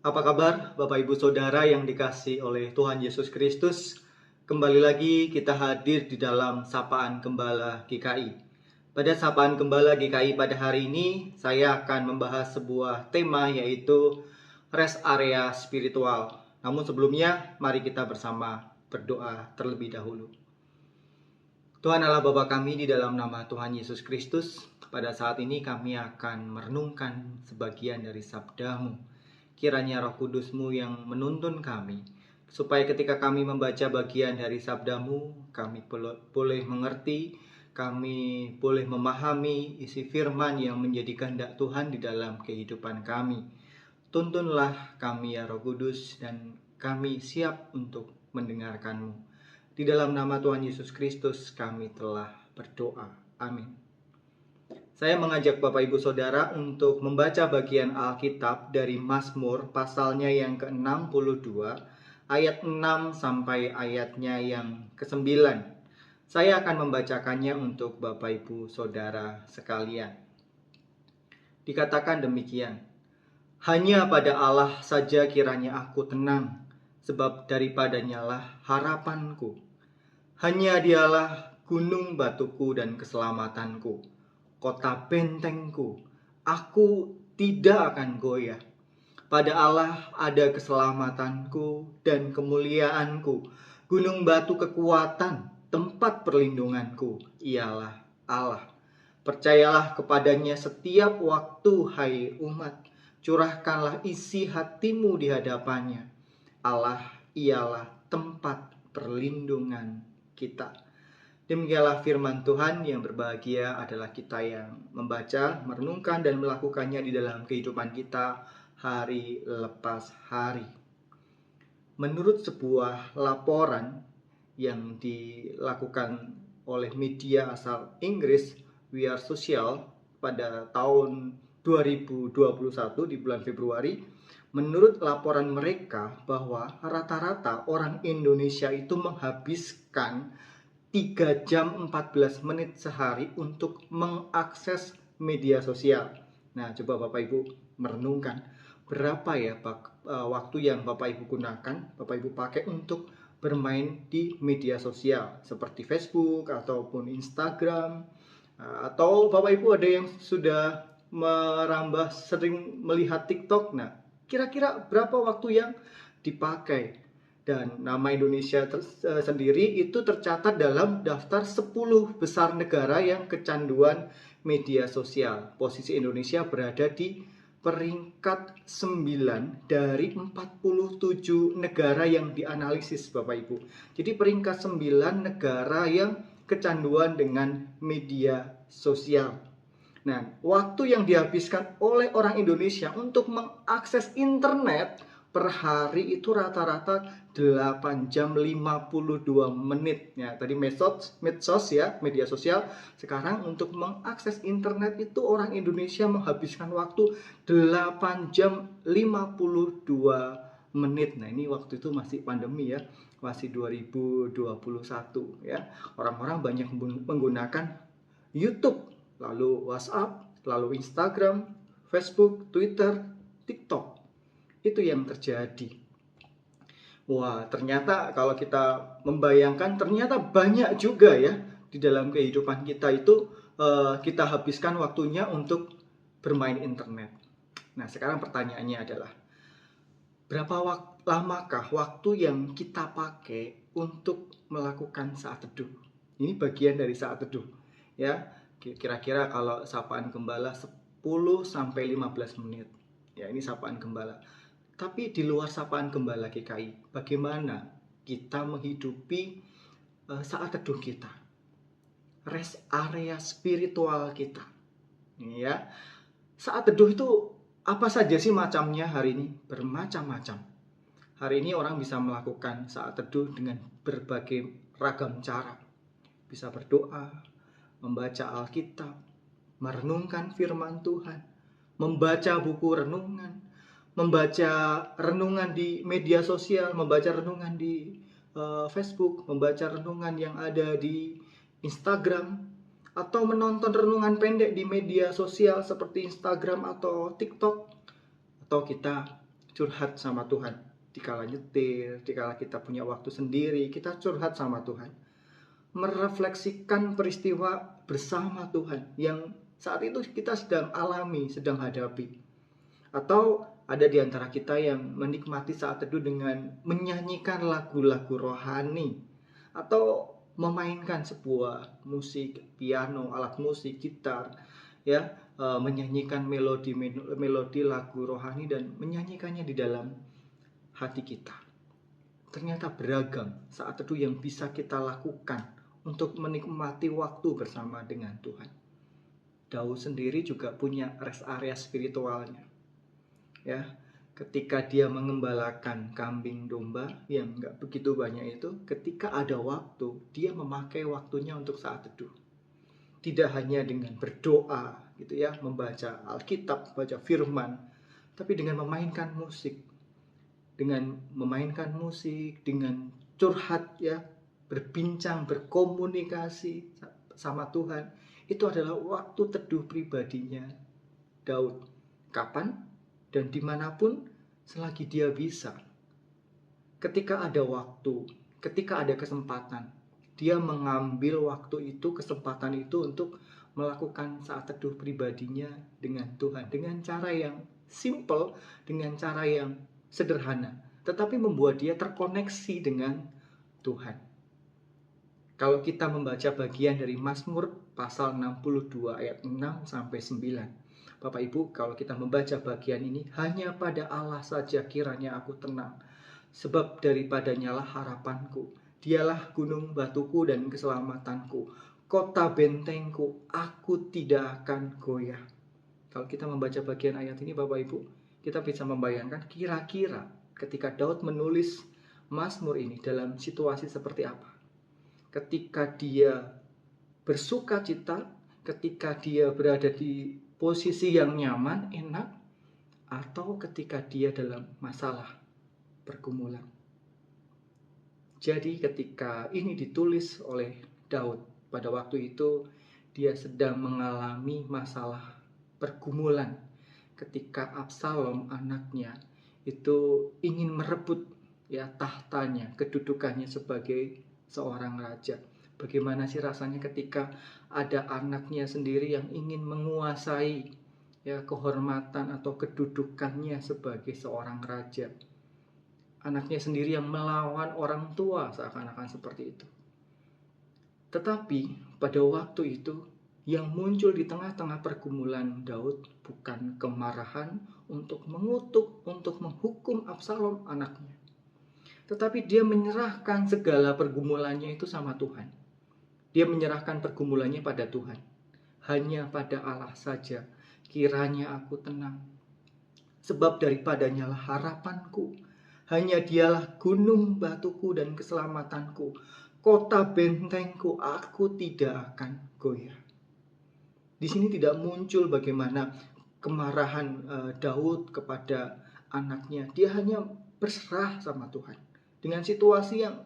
Apa kabar Bapak Ibu Saudara yang dikasihi oleh Tuhan Yesus Kristus? Kembali lagi kita hadir di dalam Sapaan Gembala GKI. Pada Sapaan Gembala GKI pada hari ini saya akan membahas sebuah tema yaitu rest area spiritual. Namun sebelumnya mari kita bersama berdoa terlebih dahulu. Tuhan Allah Bapa kami, di dalam nama Tuhan Yesus Kristus, pada saat ini kami akan merenungkan sebagian dari sabda-Mu. Kiranya Roh Kudus-Mu yang menuntun kami, supaya ketika kami membaca bagian dari sabda-Mu, kami boleh mengerti, kami boleh memahami isi firman yang menjadi kehendak Tuhan di dalam kehidupan kami. Tuntunlah kami ya Roh Kudus, dan kami siap untuk mendengarkan-Mu. Di dalam nama Tuhan Yesus Kristus kami telah berdoa. Amin. Saya mengajak Bapak Ibu Saudara untuk membaca bagian Alkitab dari Mazmur pasalnya yang ke-62 ayat 6 sampai ayatnya yang ke-9. Saya akan membacakannya untuk Bapak Ibu Saudara sekalian. Dikatakan demikian: hanya pada Allah saja kiranya aku tenang, sebab daripadanya lah harapanku. Hanya Dialah gunung batuku dan keselamatanku, kota bentengku, aku tidak akan goyah. Pada Allah ada keselamatanku dan kemuliaanku, gunung batu kekuatan, tempat perlindunganku, ialah Allah. Percayalah kepadanya setiap waktu, hai umat, curahkanlah isi hatimu di hadapannya. Allah ialah tempat perlindungan kita. Demikianlah firman Tuhan. Yang berbahagia adalah kita yang membaca, merenungkan, dan melakukannya di dalam kehidupan kita hari lepas hari. Menurut sebuah laporan yang dilakukan oleh media asal Inggris, We Are Social, pada tahun 2021 di bulan Februari, menurut laporan mereka bahwa rata-rata orang Indonesia itu menghabiskan 3 jam 14 menit sehari untuk mengakses media sosial. Nah, coba Bapak Ibu merenungkan, berapa ya waktu yang Bapak Ibu gunakan, Bapak Ibu pakai untuk bermain di media sosial seperti Facebook ataupun Instagram, atau Bapak Ibu ada yang sudah merambah sering melihat TikTok. Nah, kira-kira berapa waktu yang dipakai? Dan nama Indonesia sendiri itu tercatat dalam daftar 10 besar negara yang kecanduan media sosial. Posisi Indonesia berada di peringkat 9 dari 47 negara yang dianalisis Bapak Ibu. Jadi peringkat 9 negara yang kecanduan dengan media sosial. Nah, waktu yang dihabiskan oleh orang Indonesia untuk mengakses internet per hari itu rata-rata 8 jam 52 menit. Ya, tadi medsos ya, media sosial. Sekarang untuk mengakses internet itu orang Indonesia menghabiskan waktu 8 jam 52 menit. Nah, ini waktu itu masih pandemi ya, masih 2021 ya. Orang-orang banyak menggunakan YouTube, lalu WhatsApp, lalu Instagram, Facebook, Twitter, TikTok. Itu yang terjadi. Wah, ternyata kalau kita membayangkan, ternyata banyak juga ya di dalam kehidupan kita itu kita habiskan waktunya untuk bermain internet. Nah, sekarang pertanyaannya adalah, berapa lamakah waktu yang kita pakai untuk melakukan saat teduh? Ini bagian dari saat teduh ya. Kira-kira kalau sapaan gembala 10 sampai 15 menit. Ya, ini sapaan gembala. Tapi di luar sapaan gembala GKI, bagaimana kita menghidupi saat teduh kita, rest area spiritual kita? Ya, saat teduh itu apa saja sih macamnya hari ini? Bermacam-macam. Hari ini orang bisa melakukan saat teduh dengan berbagai ragam cara. Bisa berdoa, membaca Alkitab, merenungkan firman Tuhan, membaca buku renungan, membaca renungan di media sosial, membaca renungan di Facebook, membaca renungan yang ada di Instagram, atau menonton renungan pendek di media sosial seperti Instagram atau TikTok, atau kita curhat sama Tuhan. Dikala nyetir, dikala kita punya waktu sendiri, kita curhat sama Tuhan. Merefleksikan peristiwa bersama Tuhan yang saat itu kita sedang alami, sedang hadapi. Atau ada di antara kita yang menikmati saat teduh dengan menyanyikan lagu-lagu rohani atau memainkan sebuah musik, piano, alat musik, gitar, ya, menyanyikan melodi lagu rohani dan menyanyikannya di dalam hati kita. Ternyata beragam saat teduh yang bisa kita lakukan untuk menikmati waktu bersama dengan Tuhan. Daud sendiri juga punya rest area spiritualnya. Ya, ketika dia mengembalakan kambing domba yang nggak begitu banyak itu, ketika ada waktu, dia memakai waktunya untuk saat teduh. Tidak hanya dengan berdoa, gitu ya, membaca Alkitab, baca firman, tapi dengan memainkan musik. Dengan curhat, ya, berbincang, berkomunikasi sama Tuhan, itu adalah waktu teduh pribadinya Daud. Kapan dan dimanapun selagi dia bisa. Ketika ada waktu, ketika ada kesempatan, dia mengambil waktu itu, kesempatan itu untuk melakukan saat teduh pribadinya dengan Tuhan. Dengan cara yang simple, dengan cara yang sederhana, tetapi membuat dia terkoneksi dengan Tuhan. Kalau kita membaca bagian dari Mazmur pasal 62 ayat 6 sampai 9. Bapak Ibu, kalau kita membaca bagian ini, hanya pada Allah saja kiranya aku tenang, sebab daripadanya lah harapanku. Dialah gunung batuku dan keselamatanku, kota bentengku, aku tidak akan goyah. Kalau kita membaca bagian ayat ini, Bapak Ibu, kita bisa membayangkan kira-kira ketika Daud menulis Mazmur ini dalam situasi seperti apa. Ketika dia bersuka cita, ketika dia berada di posisi yang nyaman, enak, atau ketika dia dalam masalah, pergumulan. Jadi ketika ini ditulis oleh Daud, pada waktu itu dia sedang mengalami masalah pergumulan. Ketika Absalom anaknya itu ingin merebut, ya, tahtanya, kedudukannya sebagai seorang raja. Bagaimana sih rasanya ketika ada anaknya sendiri yang ingin menguasai, ya, kehormatan atau kedudukannya sebagai seorang raja. Anaknya sendiri yang melawan orang tua, seakan-akan seperti itu. Tetapi pada waktu itu yang muncul di tengah-tengah pergumulan Daud bukan kemarahan untuk mengutuk, untuk menghukum Absalom anaknya. Tetapi dia menyerahkan segala pergumulannya itu sama Tuhan. Dia menyerahkan pergumulannya pada Tuhan. Hanya pada Allah saja kiranya aku tenang, sebab daripadanya lah harapanku. Hanya dialah gunung batuku dan keselamatanku, kota bentengku, aku tidak akan goyah. Di sini tidak muncul bagaimana kemarahan Daud kepada anaknya. Dia hanya berserah sama Tuhan dengan situasi yang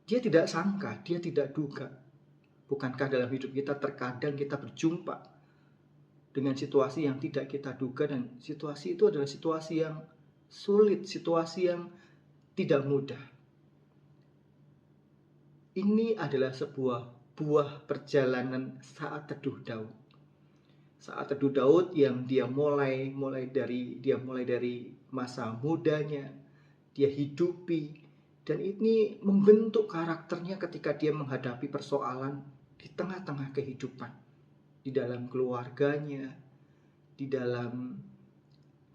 dia tidak sangka, dia tidak duga. Bukankah dalam hidup kita terkadang kita berjumpa dengan situasi yang tidak kita duga, dan situasi itu adalah situasi yang sulit, situasi yang tidak mudah. Ini adalah sebuah buah perjalanan saat teduh Daud. Saat teduh Daud yang dia mulai dari masa mudanya, dia hidupi, dan ini membentuk karakternya ketika dia menghadapi persoalan di tengah-tengah kehidupan, di dalam keluarganya, di dalam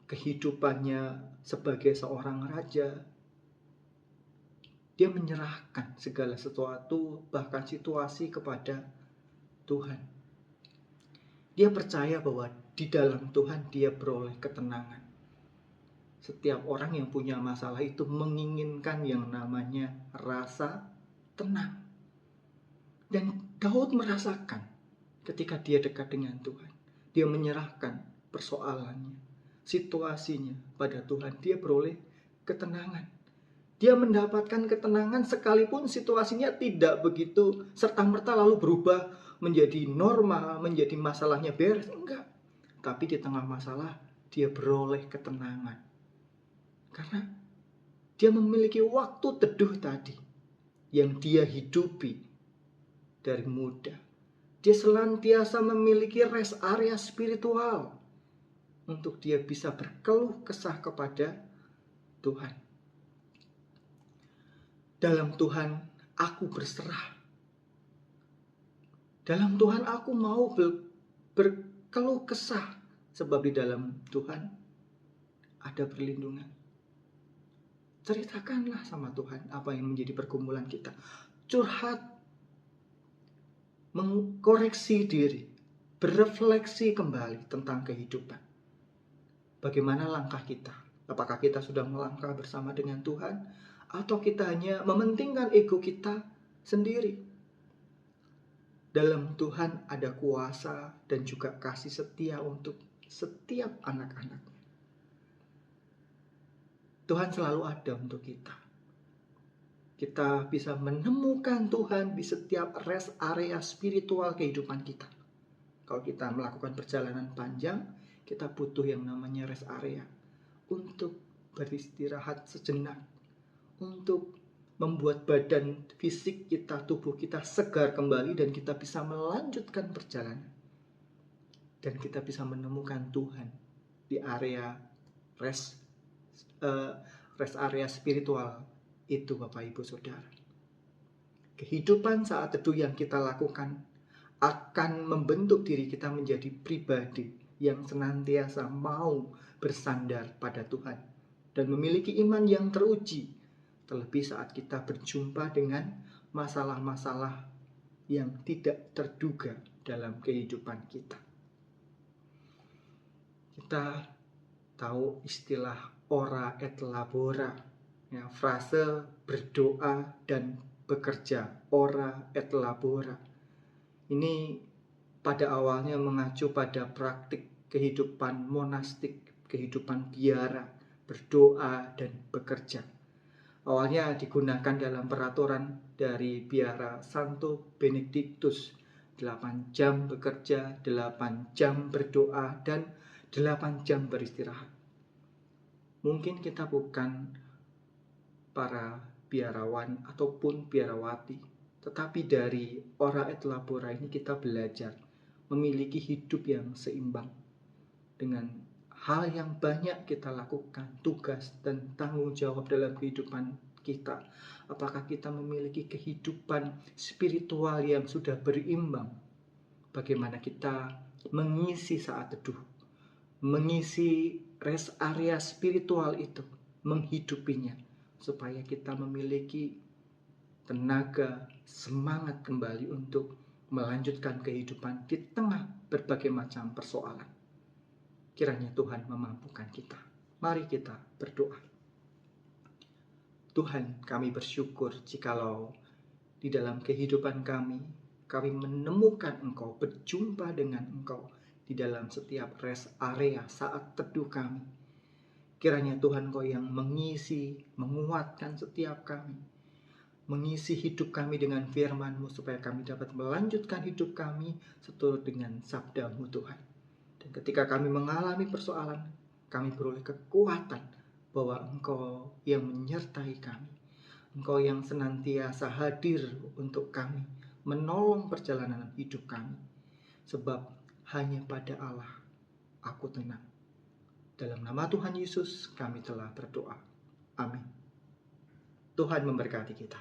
kehidupannya sebagai seorang raja. Dia menyerahkan segala sesuatu, bahkan situasi, kepada Tuhan. Dia percaya bahwa di dalam Tuhan dia beroleh ketenangan. Setiap orang yang punya masalah itu menginginkan yang namanya rasa tenang. Dan Daud merasakan ketika dia dekat dengan Tuhan. Dia menyerahkan persoalannya, situasinya pada Tuhan. Dia beroleh ketenangan. Dia mendapatkan ketenangan sekalipun situasinya tidak begitu serta-merta lalu berubah menjadi normal, menjadi masalahnya beres. Enggak. Tapi di tengah masalah dia beroleh ketenangan. Karena dia memiliki waktu teduh tadi yang dia hidupi dari muda. Dia senantiasa memiliki rest area spiritual untuk dia bisa berkeluh kesah kepada Tuhan. Dalam Tuhan aku berserah. Dalam Tuhan aku mau berkeluh kesah, sebab di dalam Tuhan ada perlindungan. Ceritakanlah sama Tuhan apa yang menjadi pergumulan kita. Curhat, mengkoreksi diri, berefleksi kembali tentang kehidupan. Bagaimana langkah kita? Apakah kita sudah melangkah bersama dengan Tuhan, atau kita hanya mementingkan ego kita sendiri? Dalam Tuhan ada kuasa dan juga kasih setia untuk setiap anak-anaknya. Tuhan selalu ada untuk kita. Kita bisa menemukan Tuhan di setiap rest area spiritual kehidupan kita. Kalau kita melakukan perjalanan panjang, kita butuh yang namanya rest area untuk beristirahat sejenak, untuk membuat badan fisik kita, tubuh kita segar kembali, dan kita bisa melanjutkan perjalanan. Dan kita bisa menemukan Tuhan di area rest area spiritual itu, Bapak Ibu Saudara. Kehidupan saat teduh yang kita lakukan akan membentuk diri kita menjadi pribadi yang senantiasa mau bersandar pada Tuhan dan memiliki iman yang teruji, terlebih saat kita berjumpa dengan masalah-masalah yang tidak terduga dalam kehidupan kita. Kita tahu istilah ora et labora, ya, frase berdoa dan bekerja, ora et labora. Ini pada awalnya mengacu pada praktik kehidupan monastik, kehidupan biara, berdoa dan bekerja. Awalnya digunakan dalam peraturan dari biara Santo Benedictus, 8 jam bekerja, 8 jam berdoa, dan 8 jam beristirahat. Mungkin kita bukan para biarawan ataupun biarawati, tetapi dari ora et labora ini kita belajar memiliki hidup yang seimbang dengan hal yang banyak kita lakukan, tugas dan tanggung jawab dalam kehidupan kita. Apakah kita memiliki kehidupan spiritual yang sudah berimbang? Bagaimana kita mengisi saat teduh, mengisi rest area spiritual itu, menghidupinya, supaya kita memiliki tenaga, semangat kembali untuk melanjutkan kehidupan di tengah berbagai macam persoalan. Kiranya Tuhan memampukan kita. Mari kita berdoa. Tuhan, kami bersyukur jikalau di dalam kehidupan kami menemukan Engkau, berjumpa dengan Engkau di dalam setiap rest area saat teduh kami. Kiranya Tuhan Engkau yang mengisi, menguatkan setiap kami, mengisi hidup kami dengan firman-Mu supaya kami dapat melanjutkan hidup kami seturut dengan sabda-Mu Tuhan. Dan ketika kami mengalami persoalan, kami beroleh kekuatan bahwa Engkau yang menyertai kami, Engkau yang senantiasa hadir untuk kami, menolong perjalanan hidup kami. Sebab hanya pada Allah aku tenang. Dalam nama Tuhan Yesus kami telah berdoa. Amin. Tuhan memberkati kita.